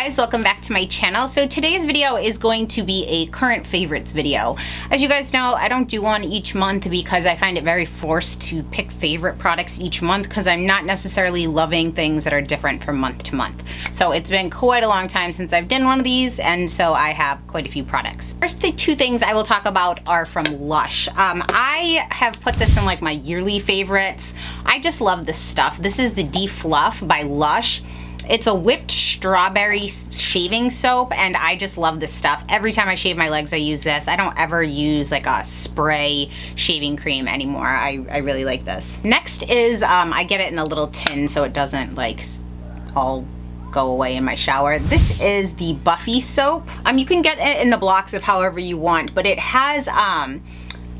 guys, welcome back to my channel. So today's video is going to be a current favorites video. As you guys know, I don't do one each month because I find it very forced to pick favorite products each month because I'm not necessarily loving things that are different from month to month. So it's been quite a long time since I've done one of these, and so I have quite a few products. First, the two things I will talk about are from Lush. I have put this in like my yearly favorites. I just love this stuff. This is the De-Fluff by Lush. It's a whipped strawberry shaving soap, and I just love this stuff. Every time I shave my legs, I use this. I don't ever use like a spray shaving cream anymore. I really like this. Next is, I get it in a little tin so it doesn't like all go away in my shower. This is the Buffy soap. You can get it in the blocks of however you want, but it has,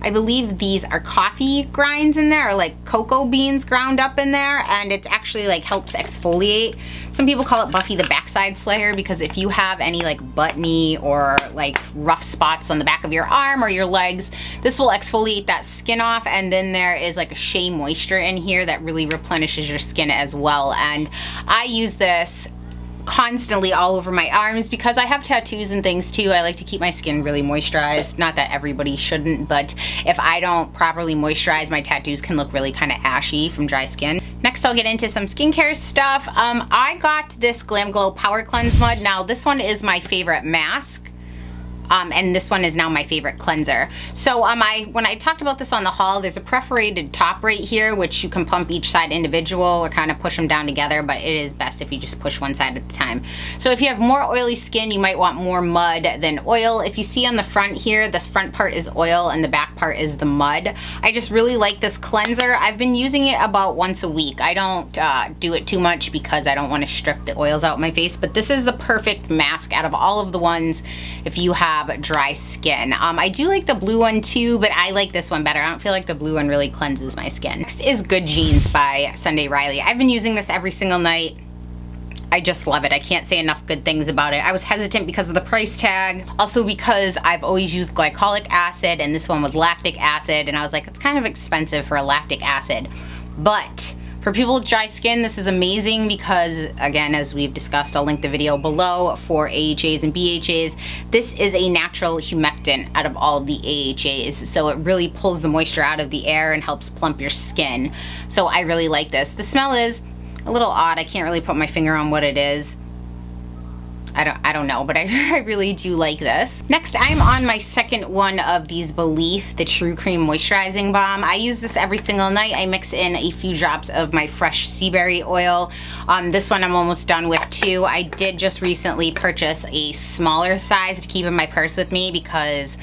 I believe these are coffee grinds in there, or like cocoa beans ground up in there, and it's actually like helps exfoliate. Some people call it Buffy the Backside Slayer because if you have any like buttony or like rough spots on the back of your arm or your legs, this will exfoliate that skin off, and then there is like a shea moisture in here that really replenishes your skin as well. And I use this constantly all over my arms because I have tattoos and things too. I like to keep my skin really moisturized. Not that everybody shouldn't, but if I don't properly moisturize, my tattoos can look really kind of ashy from dry skin. Next, I'll get into some skincare stuff. I got this Glam Glow Power Cleanse Mud. Now, this one is my favorite mask. And this one is now my favorite cleanser. So when I talked about this on the haul, there's a perforated top right here, which you can pump each side individual or kind of push them down together, but it is best if you just push one side at a time. So if you have more oily skin, you might want more mud than oil. If you see on the front here, this front part is oil and the back part is the mud. I just really like this cleanser. I've been using it about once a week. I don't do it too much because I don't want to strip the oils out of my face, but this is the perfect mask out of all of the ones if you have dry skin. I do like the blue one too, but I like this one better. I don't feel like the blue one really cleanses my skin. Next is Good Jeans by Sunday Riley. I've been using this every single night. I just love it. I can't say enough good things about it. I was hesitant because of the price tag. Also because I've always used glycolic acid and this one was lactic acid, and I was like, it's kind of expensive for a lactic acid. But for people with dry skin, this is amazing because, again, as we've discussed, I'll link the video below for AHAs and BHAs. This is a natural humectant out of all the AHAs, so it really pulls the moisture out of the air and helps plump your skin. So I really like this. The smell is a little odd. I can't really put my finger on what it is. I don't know, but I really do like this. Next, I'm on my second one of these Belief, the True Cream Moisturizing Balm. I use this every single night. I mix in a few drops of my fresh sea berry oil. This one I'm almost done with too. I did just recently purchase a smaller size to keep in my purse with me because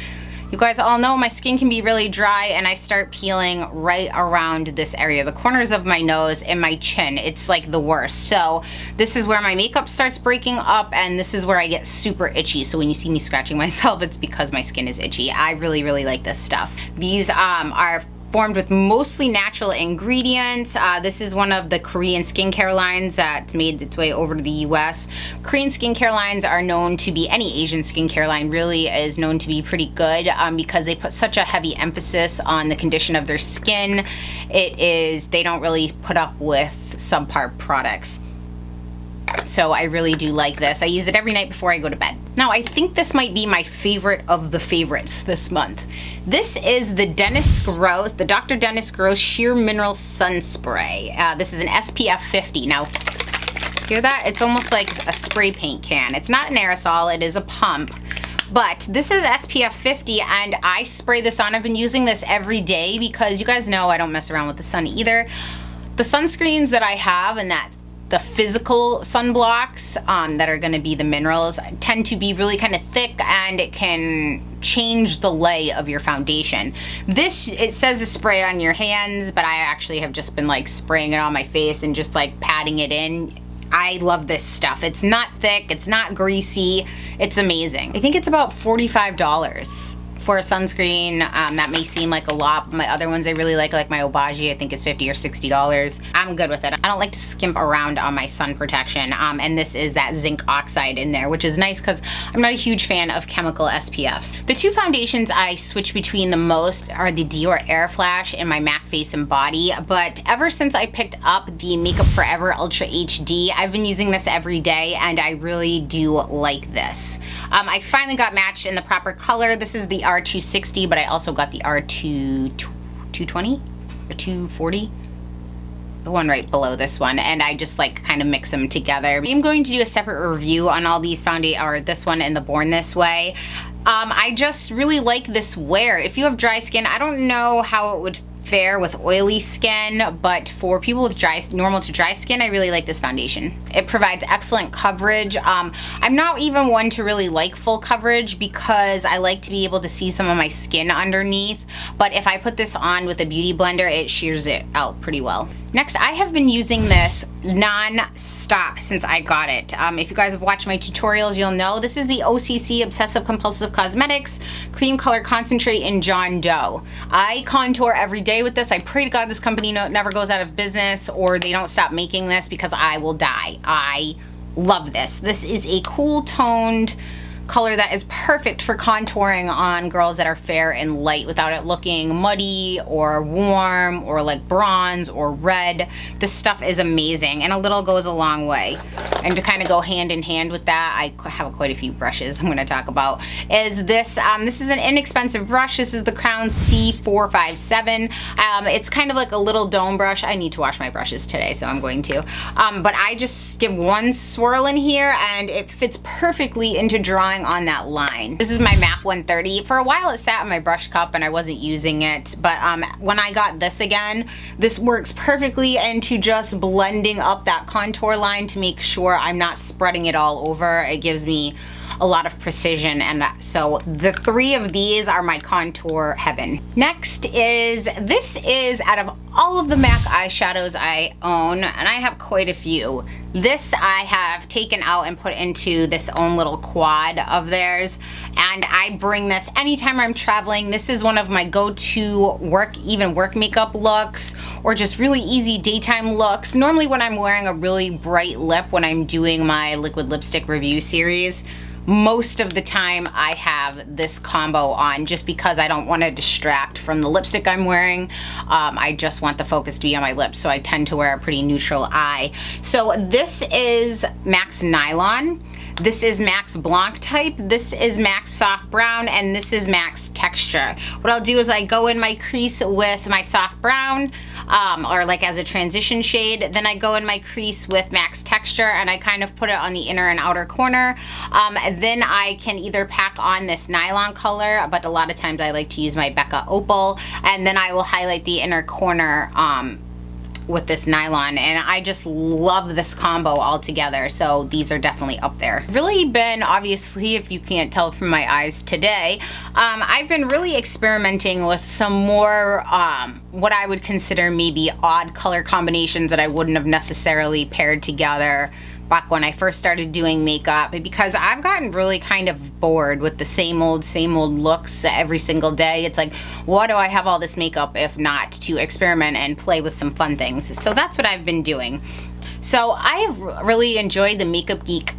you guys all know my skin can be really dry and I start peeling right around this area, the corners of my nose and my chin. It's like the worst. So this is where my makeup starts breaking up, and this is where I get super itchy. So when you see me scratching myself, it's because my skin is itchy. I really, really like this stuff. These are formed with mostly natural ingredients. This is one of the Korean skincare lines that's made its way over to the US. Korean skincare lines are known to be, any Asian skincare line really is known to be pretty good because they put such a heavy emphasis on the condition of their skin. They don't really put up with subpar products. So I really do like this. I use it every night before I go to bed. Now, I think this might be my favorite of the favorites this month. This is the Dr. Dennis Gross Sheer Mineral Sun Spray. This is an SPF 50. Now, hear that? It's almost like a spray paint can. It's not an aerosol, it is a pump. But this is SPF 50 and I spray this on. I've been using this every day because you guys know I don't mess around with the sun either. The sunscreens that I have and the physical sunblocks that are going to be the minerals tend to be really kind of thick, and it can change the lay of your foundation. This, it says to spray on your hands, but I actually have just been like spraying it on my face and just like patting it in. I love this stuff. It's not thick, it's not greasy, it's amazing. I think it's about $45 for a sunscreen. That may seem like a lot, but my other ones I really like my Obagi, I think is $50 or $60. I'm good with it. I don't like to skimp around on my sun protection. And this is that zinc oxide in there, which is nice because I'm not a huge fan of chemical SPFs. The two foundations I switch between the most are the Dior Air Flash and my MAC Face and Body, but ever since I picked up the Makeup Forever Ultra HD, I've been using this every day, and I really do like this. I finally got matched in the proper color. This is the R260, but I also got the R220 or 240. The one right below this one, and I just like kind of mix them together. I'm going to do a separate review on all these or this one and the Born This Way. I just really like this wear. If you have dry skin, I don't know how it would fare with oily skin, but for people with normal to dry skin, I really like this foundation. It provides excellent coverage. I'm not even one to really like full coverage because I like to be able to see some of my skin underneath, but if I put this on with a beauty blender, it shears it out pretty well. Next, I have been using this non-stop since I got it. If you guys have watched my tutorials, you'll know this is the OCC Obsessive Compulsive Cosmetics Cream Color Concentrate in John Doe. I contour every day with this. I pray to God this company never goes out of business or they don't stop making this because I will die. I love this. This is a cool toned color that is perfect for contouring on girls that are fair and light without it looking muddy or warm or like bronze or red. This stuff is amazing, and a little goes a long way. And to kind of go hand in hand with that, I have quite a few brushes I'm going to talk about. Is this this is an inexpensive brush. This is the Crown C457. It's kind of like a little dome brush. I need to wash my brushes today, so I'm going to. But I just give one swirl in here and it fits perfectly into drawing on that line. This is my MAC 130. For a while it sat in my brush cup and I wasn't using it, but when I got this again, this works perfectly into just blending up that contour line to make sure I'm not spreading it all over. It gives me a lot of precision, and so the three of these are my contour heaven. Next is, this is out of all of the MAC eyeshadows I own, and I have quite a few. This I have taken out and put into this own little quad of theirs, and I bring this anytime I'm traveling. This is one of my go-to work makeup looks, or just really easy daytime looks. Normally when I'm wearing a really bright lip when I'm doing my liquid lipstick review series, most of the time I have this combo on just because I don't want to distract from the lipstick I'm wearing. I just want the focus to be on my lips, so I tend to wear a pretty neutral eye. So this is MAC's Nylon. This is MAC's Blanc type, this is MAC's Soft Brown, and this is MAC's Texture. What I'll do is I go in my crease with my Soft Brown, or like as a transition shade, then I go in my crease with MAC's Texture and I kind of put it on the inner and outer corner. Then I can either pack on this Nylon color, but a lot of times I like to use my Becca Opal, and then I will highlight the inner corner with this Nylon, and I just love this combo all together, so these are definitely up there. Really been, obviously, if you can't tell from my eyes today, I've been really experimenting with some more what I would consider maybe odd color combinations that I wouldn't have necessarily paired together back when I first started doing makeup, because I've gotten really kind of bored with the same old looks every single day. It's like, why do I have all this makeup if not to experiment and play with some fun things? So that's what I've been doing. So I have really enjoyed the Makeup Geek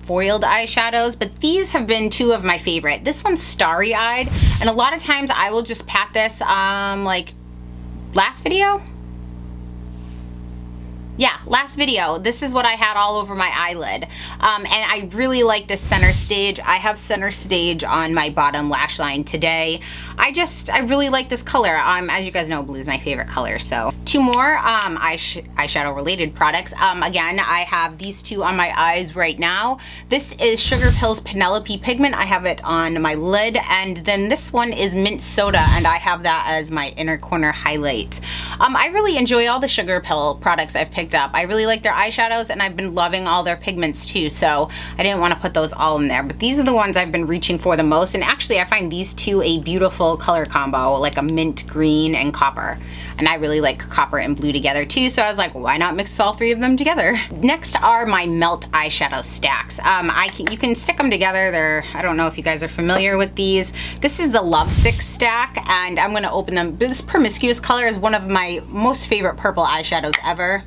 foiled eyeshadows, but these have been two of my favorite. This one's Starry Eyed, and a lot of times I will just pat this like last video. Yeah, last video, this is what I had all over my eyelid. And I really like this center stage. I have center stage on my bottom lash line today. I really like this color. As you guys know, blue is my favorite color. So two more eyeshadow related products. Again, I have these two on my eyes right now. This is Sugar Pills Penelope Pigment. I have it on my lid. And then this one is Mint Soda, and I have that as my inner corner highlight. I really enjoy all the Sugar Pill products I've picked up. I really like their eyeshadows, and I've been loving all their pigments too, so I didn't want to put those all in there, but these are the ones I've been reaching for the most. And actually I find these two a beautiful color combo, like a mint green and copper, and I really like copper and blue together too, so I was like, why not mix all three of them together? Next are my Melt eyeshadow stacks. You can stick them together. I don't know if you guys are familiar with these. This is the Lovesick stack, and I'm gonna open them. This Promiscuous color is one of my most favorite purple eyeshadows ever.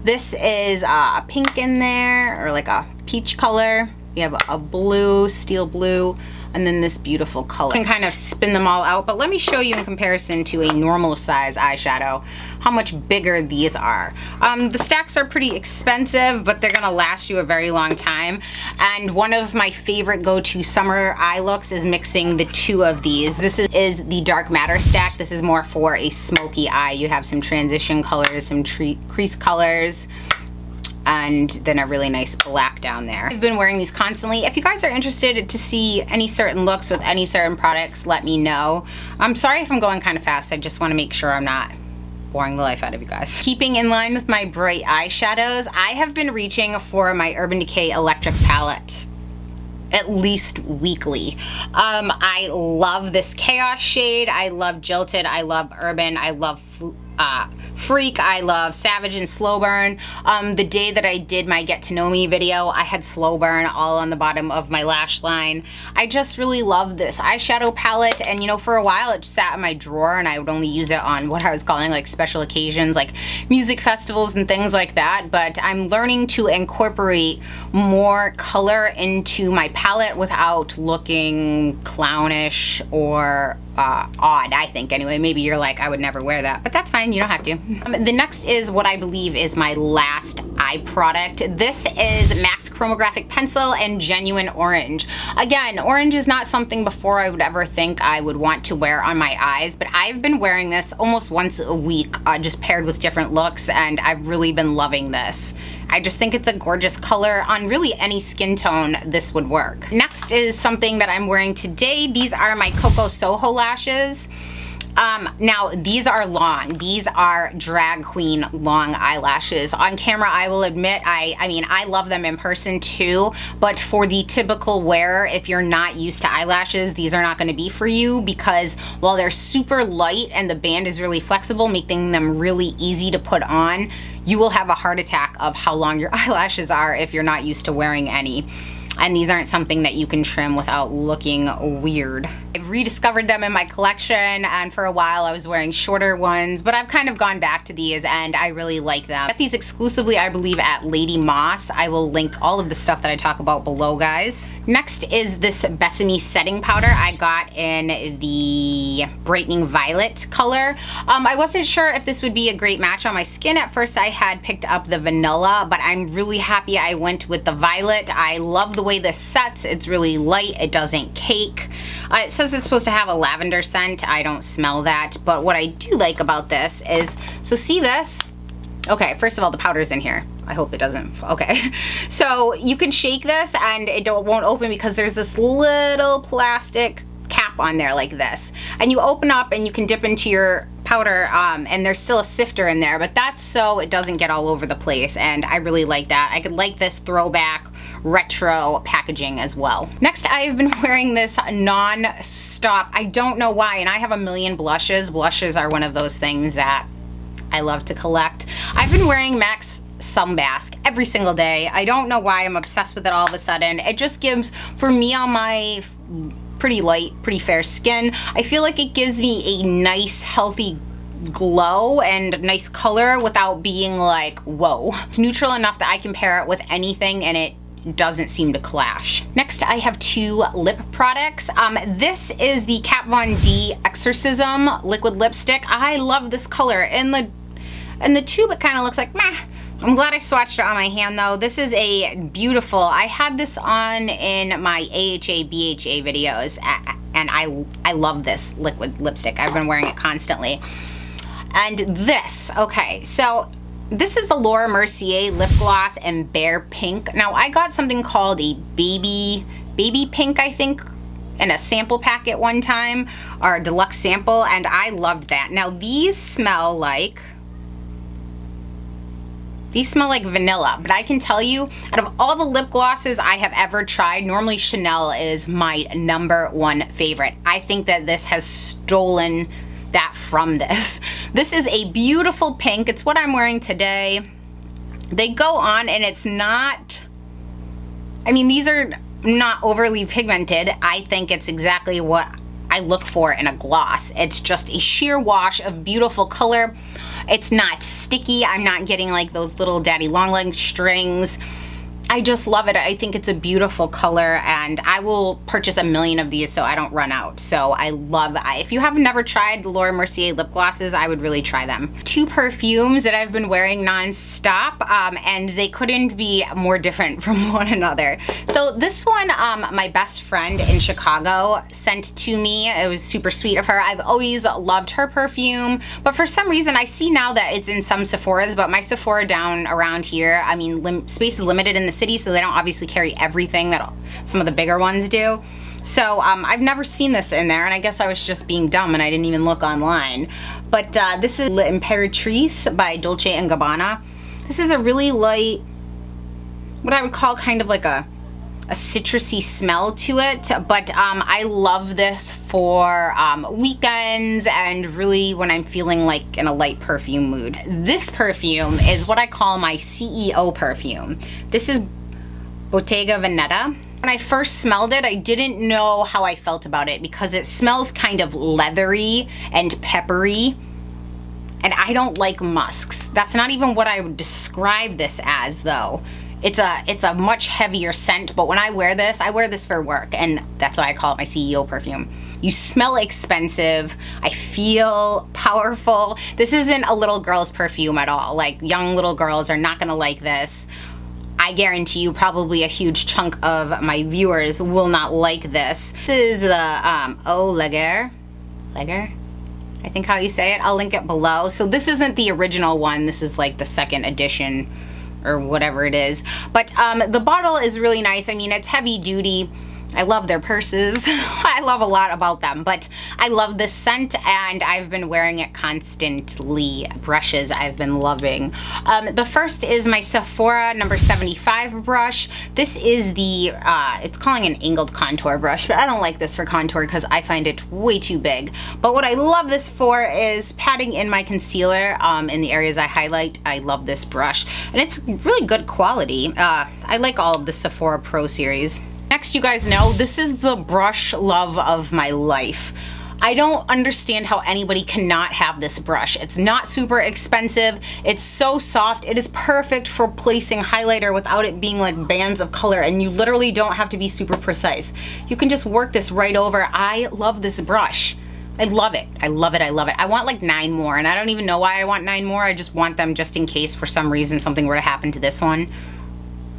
This is a pink in there, or like a peach color. We have a blue, steel blue, and then this beautiful color. You can kind of spin them all out, but let me show you in comparison to a normal size eyeshadow how much bigger these are. The stacks are pretty expensive, but they're gonna last you a very long time. And one of my favorite go-to summer eye looks is mixing the two of these. This is the Dark Matter stack. This is more for a smoky eye. You have some transition colors, some crease colors, and then a really nice black down there. I've been wearing these constantly. If you guys are interested to see any certain looks with any certain products, let me know. I'm sorry if I'm going kind of fast. I just want to make sure I'm not boring the life out of you guys. Keeping in line with my bright eyeshadows, I have been reaching for my Urban Decay Electric palette at least weekly. I love this Chaos shade. I love Jilted. I love Urban. I love Freak. I love Savage and Slow Burn. The day that I did my Get to Know Me video, I had Slow Burn all on the bottom of my lash line. I just really love this eyeshadow palette, and you know, for a while it just sat in my drawer and I would only use it on what I was calling like special occasions, like music festivals and things like that. But I'm learning to incorporate more color into my palette without looking clownish or odd, I think anyway. Maybe you're like, I would never wear that, but that's fine, you don't have to. The next is what I believe is my last eye product. This is MAC's Chromographic Pencil and Genuine Orange. Again, orange is not something before I would ever think I would want to wear on my eyes, but I've been wearing this almost once a week, just paired with different looks, and I've really been loving this. I just think it's a gorgeous color. On really any skin tone, this would work. Next is something that I'm wearing today. These are my Coco Soho lashes. Now these are long. These are drag queen long eyelashes. On camera, I will admit, I mean, I love them in person too, but for the typical wearer, if you're not used to eyelashes, these are not going to be for you, because while they're super light and the band is really flexible, making them really easy to put on, you will have a heart attack of how long your eyelashes are if you're not used to wearing any. And these aren't something that you can trim without looking weird. I've rediscovered them in my collection, and for a while I was wearing shorter ones, but I've kind of gone back to these and I really like them. I get these exclusively, I believe, at Lady Moss. I will link all of the stuff that I talk about below, guys. Next is this Besame setting powder I got in the Brightening Violet color. I wasn't sure if this would be a great match on my skin. At first I had picked up the vanilla, but I'm really happy I went with the violet. I love the way this sets. It's really light. It doesn't cake. It says it's supposed to have a lavender scent. I don't smell that, but what I do like about this is, so see this? Okay, first of all, the powder's in here. I hope it doesn't, okay. So you can shake this and it won't open because there's this little plastic cap on there like this. And you open up and you can dip into your powder, and there's still a sifter in there, but that's so it doesn't get all over the place, and I really like that. I could like this throwback retro packaging as well. Next, I've been wearing this non-stop. I don't know why, and I have a million blushes. Blushes are one of those things that I love to collect. I've been wearing MAC's Sunbask every single day. I don't know why I'm obsessed with it all of a sudden. It just gives, for me on my pretty light, pretty fair skin, I feel like it gives me a nice, healthy glow and nice color without being like, whoa. It's neutral enough that I can pair it with anything and it doesn't seem to clash. Next, I have two lip products. This is the Kat Von D Exorcism liquid lipstick. I love this color. In the tube, it kind of looks like meh. I'm glad I swatched it on my hand though. This is a beautiful, I had this on in my AHA, BHA videos, and I love this liquid lipstick. I've been wearing it constantly. And this, okay, so this is the Laura Mercier lip gloss in Bare Pink. Now I got something called a baby pink, I think, in a sample packet one time, or a deluxe sample, and I loved that. Now these smell like vanilla, but I can tell you, out of all the lip glosses I have ever tried, normally Chanel is my #1 favorite. I think that this has stolen that from this. This is a beautiful pink. It's what I'm wearing today. They go on and it's not, I mean, these are not overly pigmented. I think it's exactly what I look for in a gloss. It's just a sheer wash of beautiful color. It's not sticky. I'm not getting like those little daddy long leg strings. I just love it. I think it's a beautiful color, and I will purchase a million of these so I don't run out. So I love, if you have never tried the Laura Mercier lip glosses, I would really try them. 2 perfumes that I've been wearing non-stop, and they couldn't be more different from one another. So this one, my best friend in Chicago sent to me. It was super sweet of her. I've always loved her perfume, but for some reason I see now that it's in some Sephoras, but my Sephora down around here, I mean, space is limited in the city, so they don't obviously carry everything that some of the bigger ones do. So I've never seen this in there, and I guess I was just being dumb and I didn't even look online. But this is L'Imperatrice by Dolce & Gabbana. This is a really light, what I would call kind of like a citrusy smell to it, but I love this for weekends and really when I'm feeling like in a light perfume mood. This perfume is what I call my CEO perfume. This is Bottega Veneta. When I first smelled it, I didn't know how I felt about it because it smells kind of leathery and peppery, and I don't like musks. That's not even what I would describe this as, though. It's a much heavier scent, but when I wear this for work, and that's why I call it my CEO perfume. You smell expensive. I feel powerful. This isn't a little girl's perfume at all. Like, young little girls are not gonna like this. I guarantee you probably a huge chunk of my viewers will not like this. This is the Eau Lager, I think how you say it. I'll link it below. So this isn't the original one. This is like the second edition or whatever it is. But the bottle is really nice. I mean, it's heavy duty. I love their purses. I love a lot about them, but I love this scent and I've been wearing it constantly. Brushes I've been loving. The first is my Sephora number 75 brush. This is the, it's calling an angled contour brush, but I don't like this for contour because I find it way too big. But what I love this for is patting in my concealer in the areas I highlight. I love this brush and it's really good quality. I like all of the Sephora Pro series. Next, you guys know, this is the brush love of my life. I don't understand how anybody cannot have this brush. It's not super expensive. It's so soft. It is perfect for placing highlighter without it being like bands of color, and you literally don't have to be super precise. You can just work this right over. I love this brush. I love it. I love it. I love it. I want like 9 more, and I don't even know why I want 9 more. I just want them just in case for some reason something were to happen to this one.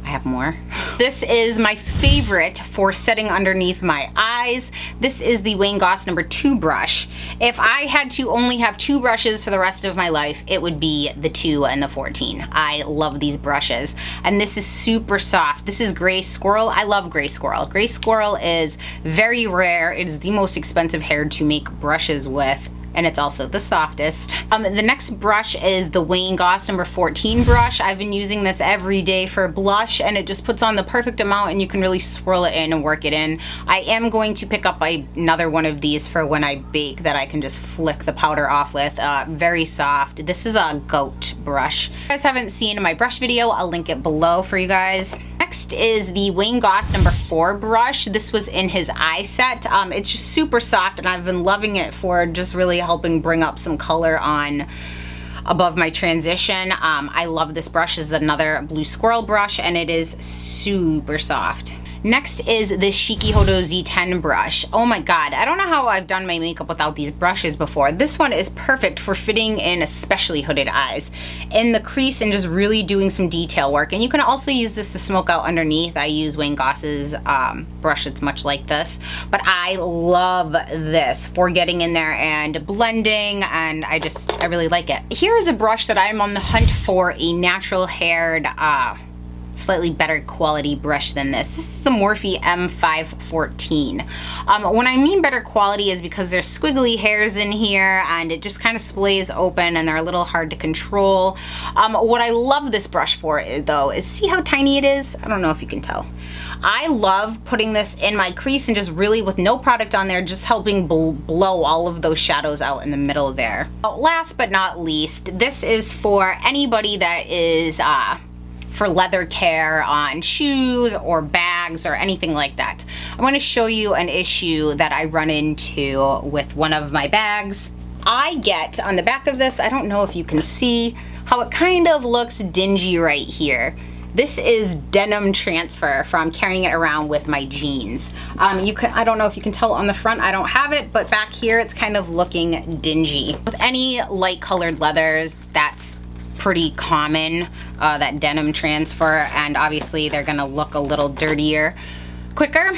I have more. This is my favorite for setting underneath my eyes. This is the Wayne Goss number 2 brush. If I had to only have 2 brushes for the rest of my life, it would be the 2 and the 14. I love these brushes. And this is super soft. This is Gray Squirrel. I love Gray Squirrel. Gray Squirrel is very rare. It is the most expensive hair to make brushes with, and it's also the softest. The next brush is the Wayne Goss number 14 brush. I've been using this every day for blush, and it just puts on the perfect amount and you can really swirl it in and work it in. I am going to pick up another one of these for when I bake that I can just flick the powder off with. Very soft. This is a goat brush. If you guys haven't seen my brush video, I'll link it below for you guys. Next is the Wayne Goss number 4 brush. This was in his eye set. It's just super soft and I've been loving it for just really helping bring up some color on above my transition. I love this brush. This is another Blue Squirrel brush and it is super soft. Next is this Shiki-Hodo Z10 brush. Oh my god, I don't know how I've done my makeup without these brushes before. This one is perfect for fitting in especially hooded eyes in the crease and just really doing some detail work. And you can also use this to smoke out underneath. I use Wayne Goss's brush that's much like this, but I love this for getting in there and blending, and I really like it. Here is a brush that I'm on the hunt for a natural haired slightly better quality brush than this. This is the Morphe M514. When I mean better quality is because there's squiggly hairs in here and it just kind of splays open and they're a little hard to control. What I love this brush for though is see how tiny it is? I don't know if you can tell. I love putting this in my crease and just really with no product on there, just helping blow all of those shadows out in the middle there. Last but not least, this is for anybody that is for leather care on shoes or bags or anything like that. I want to show you an issue that I run into with one of my bags. I get on the back of this, I don't know if you can see how it kind of looks dingy right here. This is denim transfer from carrying it around with my jeans. I don't know if you can tell on the front, I don't have it, but back here it's kind of looking dingy. With any light colored leathers, that's pretty common, that denim transfer, and obviously they're gonna look a little dirtier quicker.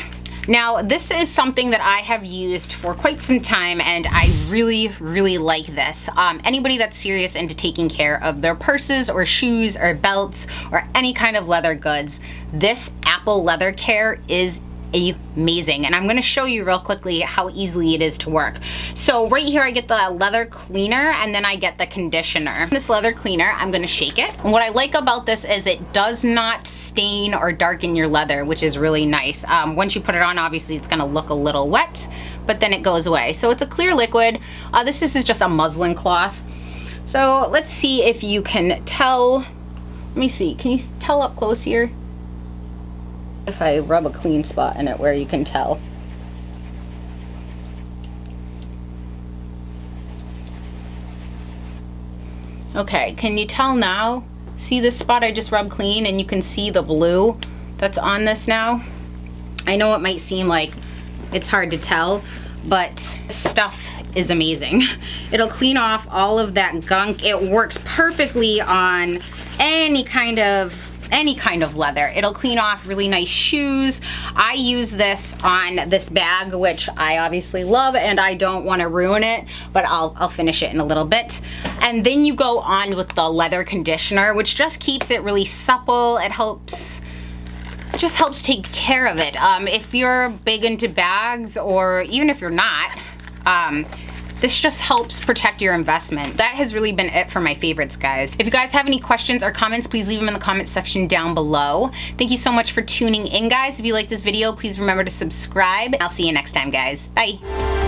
Now, this is something that I have used for quite some time, and I really, really like this. Anybody that's serious into taking care of their purses or shoes or belts or any kind of leather goods, this Apple Leather Care is amazing, and I'm going to show you real quickly how easily it is to work. So right here I get the leather cleaner, and then I get the conditioner. This leather cleaner, I'm going to shake it, and what I like about this is it does not stain or darken your leather, which is really nice. Once you put it on, obviously it's going to look a little wet, but then it goes away. So it's a clear liquid. This is just a muslin cloth. So let's see if you can tell. Let me see, can you tell up close here? If I rub a clean spot in it where you can tell. Okay, can you tell now? See this spot I just rubbed clean, and you can see the blue that's on this now? I know it might seem like it's hard to tell, but stuff is amazing. It'll clean off all of that gunk. It works perfectly on any kind of leather. It'll clean off really nice shoes. I use this on this bag, which I obviously love, and I don't want to ruin it, but I'll finish it in a little bit. And then you go on with the leather conditioner, which just keeps it really supple. It just helps take care of it. If you're big into bags, or even if you're not, this just helps protect your investment. That has really been it for my favorites, guys. If you guys have any questions or comments, please leave them in the comment section down below. Thank you so much for tuning in, guys. If you like this video, please remember to subscribe. I'll see you next time, guys. Bye.